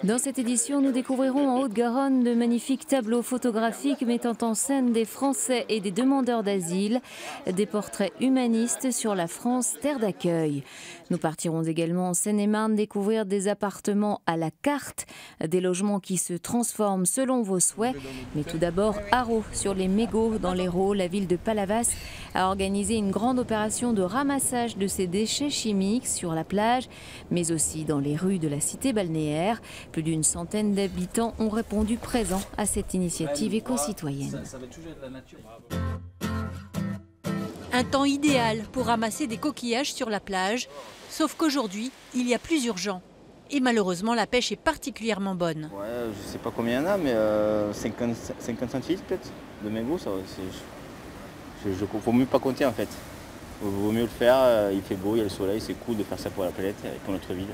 Dans cette édition, nous découvrirons en Haute-Garonne de magnifiques tableaux photographiques mettant en scène des Français et des demandeurs d'asile, des portraits humanistes sur la France, terre d'accueil. Nous partirons également en Seine-et-Marne découvrir des appartements à la carte, des logements qui se transforment selon vos souhaits. Mais tout d'abord, Haro, sur les mégots dans l'Hérault, la ville de Palavas a organisé une grande opération de ramassage de ces déchets chimiques sur la plage, mais aussi dans les rues de la cité balnéaire. Plus d'une centaine d'habitants ont répondu présents à cette initiative éco-citoyenne. Un temps idéal pour ramasser des coquillages sur la plage, sauf qu'aujourd'hui, il y a plus urgent. Et malheureusement, la pêche est particulièrement bonne. Ouais, je ne sais pas combien il y en a, mais 50 centilitres peut-être de mégots, ça. Il ne faut mieux pas compter en fait. Il vaut mieux le faire, il fait beau, il y a le soleil, c'est cool de faire ça pour la planète et pour notre ville.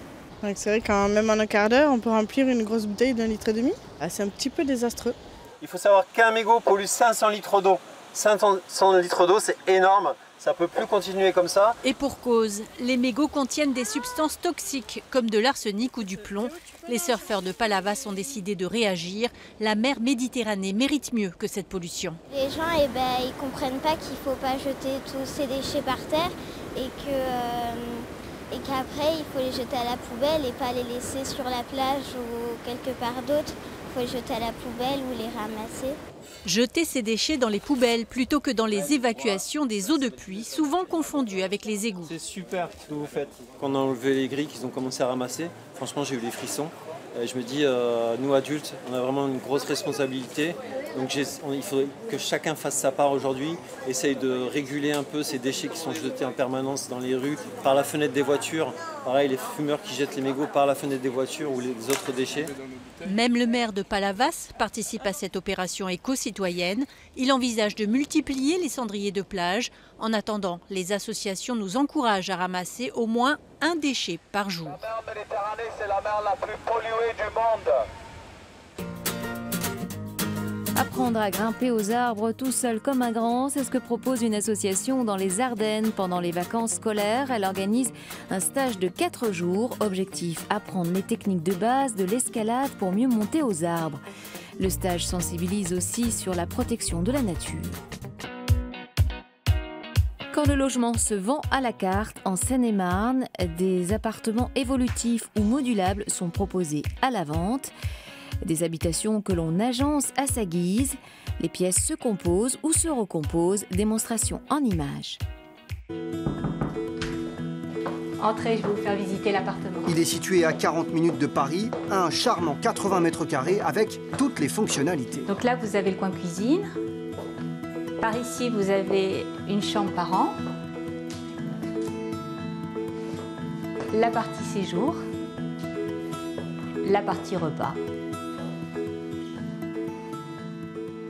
C'est vrai qu'en même en un quart d'heure, on peut remplir une grosse bouteille d'1,5 litre. C'est un petit peu désastreux. Il faut savoir qu'un mégot pollue 500 litres d'eau. 500 litres d'eau, c'est énorme. Ça ne peut plus continuer comme ça. Et pour cause, les mégots contiennent des substances toxiques comme de l'arsenic ou du plomb. Les surfeurs de Palavas ont décidé de réagir. La mer Méditerranée mérite mieux que cette pollution. Les gens, ils ne comprennent pas qu'il ne faut pas jeter tous ces déchets par terre et qu'après, il faut les jeter à la poubelle et pas les laisser sur la plage ou quelque part d'autre. Il faut les jeter à la poubelle ou les ramasser. Jeter ces déchets dans les poubelles plutôt que dans les évacuations des eaux de pluie, souvent confondues avec les égouts. C'est super ce que vous faites. Quand on a enlevé les grilles, qu'ils ont commencé à ramasser, franchement j'ai eu les frissons. Je me dis, nous adultes, on a vraiment une grosse responsabilité. Donc il faudrait que chacun fasse sa part aujourd'hui, essaye de réguler un peu ces déchets qui sont jetés en permanence dans les rues, par la fenêtre des voitures. Pareil, les fumeurs qui jettent les mégots par la fenêtre des voitures ou les autres déchets. Même le maire de Palavas participe à cette opération éco-citoyenne. Il envisage de multiplier les cendriers de plage. En attendant, les associations nous encouragent à ramasser au moins un déchet par jour. La mer Méditerranée, c'est la mer la plus polluée du monde. Apprendre à grimper aux arbres tout seul comme un grand, c'est ce que propose une association dans les Ardennes. Pendant les vacances scolaires, elle organise un stage de 4 jours. Objectif, apprendre les techniques de base de l'escalade pour mieux monter aux arbres. Le stage sensibilise aussi sur la protection de la nature. Quand le logement se vend à la carte, en Seine-et-Marne, des appartements évolutifs ou modulables sont proposés à la vente. Des habitations que l'on agence à sa guise. Les pièces se composent ou se recomposent. Démonstration en images. Entrez, je vais vous faire visiter l'appartement. Il est situé à 40 minutes de Paris, à un charmant 80 mètres carrés avec toutes les fonctionnalités. Donc là, vous avez le coin cuisine. Par ici, vous avez une chambre par an. La partie séjour. La partie repas.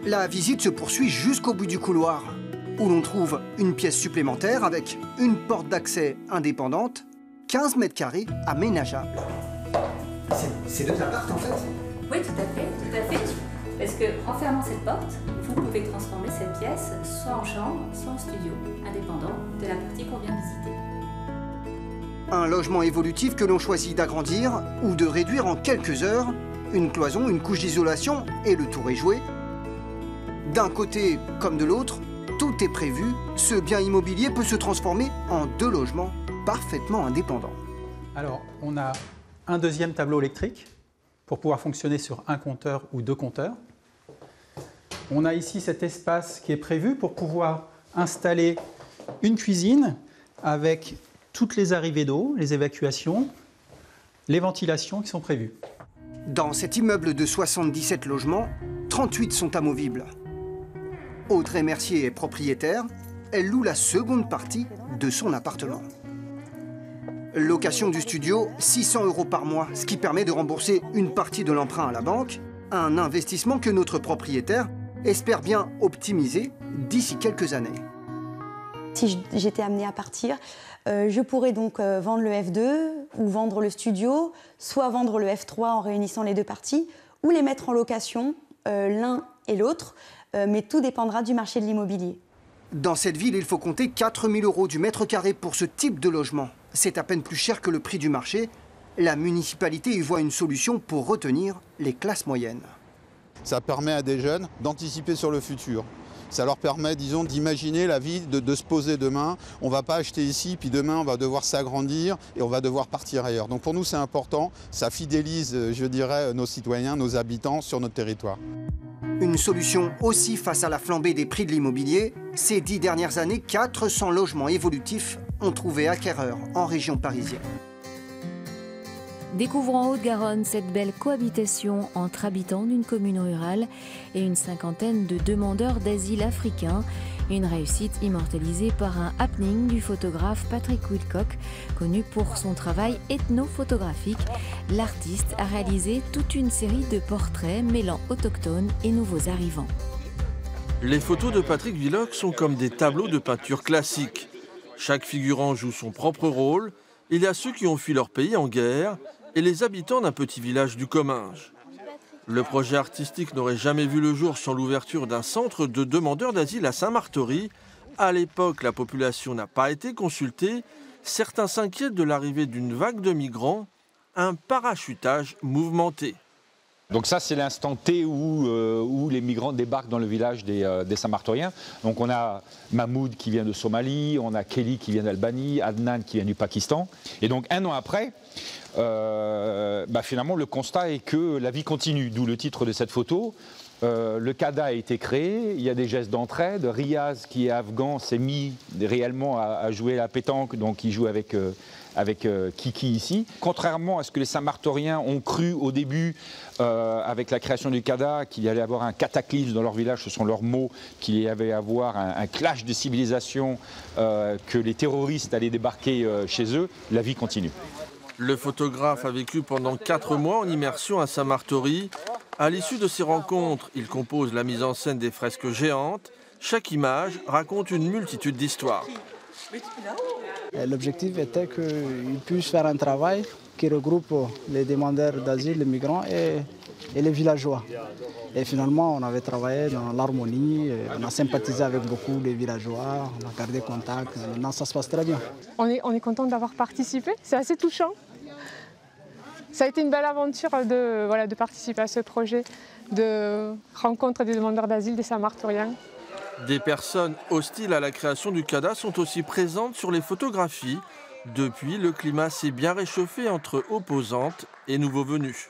La visite se poursuit jusqu'au bout du couloir, où l'on trouve une pièce supplémentaire avec une porte d'accès indépendante, 15 mètres carrés aménageables. C'est deux apparts en fait? Oui, tout à fait. Parce qu'en fermant cette porte, vous pouvez transformer cette pièce soit en chambre, soit en studio, indépendant de la partie qu'on vient visiter. Un logement évolutif que l'on choisit d'agrandir ou de réduire en quelques heures. Une cloison, une couche d'isolation et le tour est joué. D'un côté comme de l'autre, tout est prévu. Ce bien immobilier peut se transformer en 2 logements parfaitement indépendants. Alors, on a un deuxième tableau électrique pour pouvoir fonctionner sur un compteur ou 2 compteurs. On a ici cet espace qui est prévu pour pouvoir installer une cuisine avec toutes les arrivées d'eau, les évacuations, les ventilations qui sont prévues. Dans cet immeuble de 77 logements, 38 sont amovibles. Audrey Mercier est propriétaire, elle loue la seconde partie de son appartement. Location du studio, 600 € par mois, ce qui permet de rembourser une partie de l'emprunt à la banque, un investissement que notre propriétaire espère bien optimiser d'ici quelques années. Si j'étais amenée à partir, je pourrais donc vendre le F2 ou vendre le studio, soit vendre le F3 en réunissant les 2 parties, ou les mettre en location, l'un et l'autre, mais tout dépendra du marché de l'immobilier. Dans cette ville, il faut compter 4 000 € du mètre carré pour ce type de logement. C'est à peine plus cher que le prix du marché La municipalité y voit une solution pour retenir les classes moyennes. Ça permet à des jeunes d'anticiper sur le futur. Ça leur permet, disons, d'imaginer la vie, de se poser demain. On ne va pas acheter ici, puis demain on va devoir s'agrandir et on va devoir partir ailleurs. Donc pour nous c'est important, ça fidélise, je dirais, nos citoyens, nos habitants sur notre territoire. Une solution aussi face à la flambée des prix de l'immobilier. Ces 10 dernières années, 400 logements évolutifs ont trouvé acquéreur en région parisienne. Découvrons en Haute-Garonne cette belle cohabitation entre habitants d'une commune rurale et une cinquantaine de demandeurs d'asile africains. Une réussite immortalisée par un happening du photographe Patrick Wilcock, connu pour son travail ethnophotographique. L'artiste a réalisé toute une série de portraits mêlant autochtones et nouveaux arrivants. Les photos de Patrick Wilcock sont comme des tableaux de peinture classiques. Chaque figurant joue son propre rôle. Il y a ceux qui ont fui leur pays en guerre et les habitants d'un petit village du Comminges. Le projet artistique n'aurait jamais vu le jour sans l'ouverture d'un centre de demandeurs d'asile à Saint-Martory. À l'époque, la population n'a pas été consultée. Certains s'inquiètent de l'arrivée d'une vague de migrants, un parachutage mouvementé. Donc ça, c'est l'instant T où les migrants débarquent dans le village des Saint-Martoriens. Donc on a Mahmoud qui vient de Somalie, on a Kelly qui vient d'Albanie, Adnan qui vient du Pakistan. Et donc un an après, finalement le constat est que la vie continue, d'où le titre de cette photo. Le CADA a été créé, il y a des gestes d'entraide. Riaz, qui est afghan, s'est mis réellement à jouer à la pétanque, donc il joue avec Kiki ici. Contrairement à ce que les Saint-Martoriens ont cru au début, avec la création du CADA, qu'il y allait avoir un cataclysme dans leur village, ce sont leurs mots, qu'il y avait avoir un clash de civilisation, que les terroristes allaient débarquer chez eux, la vie continue. Le photographe a vécu pendant 4 mois en immersion à Saint-Martory. À l'issue de ces rencontres, il compose la mise en scène des fresques géantes. Chaque image raconte une multitude d'histoires. L'objectif était qu'ils puissent faire un travail qui regroupe les demandeurs d'asile, les migrants et les villageois. Et finalement, on avait travaillé dans l'harmonie, on a sympathisé avec beaucoup de villageois, on a gardé contact. Maintenant, ça se passe très bien. On est content d'avoir participé, c'est assez touchant. Ça a été une belle aventure de participer à ce projet de rencontre des demandeurs d'asile des Saint-Martoriens. Des personnes hostiles à la création du CADA sont aussi présentes sur les photographies. Depuis, le climat s'est bien réchauffé entre opposantes et nouveaux venus.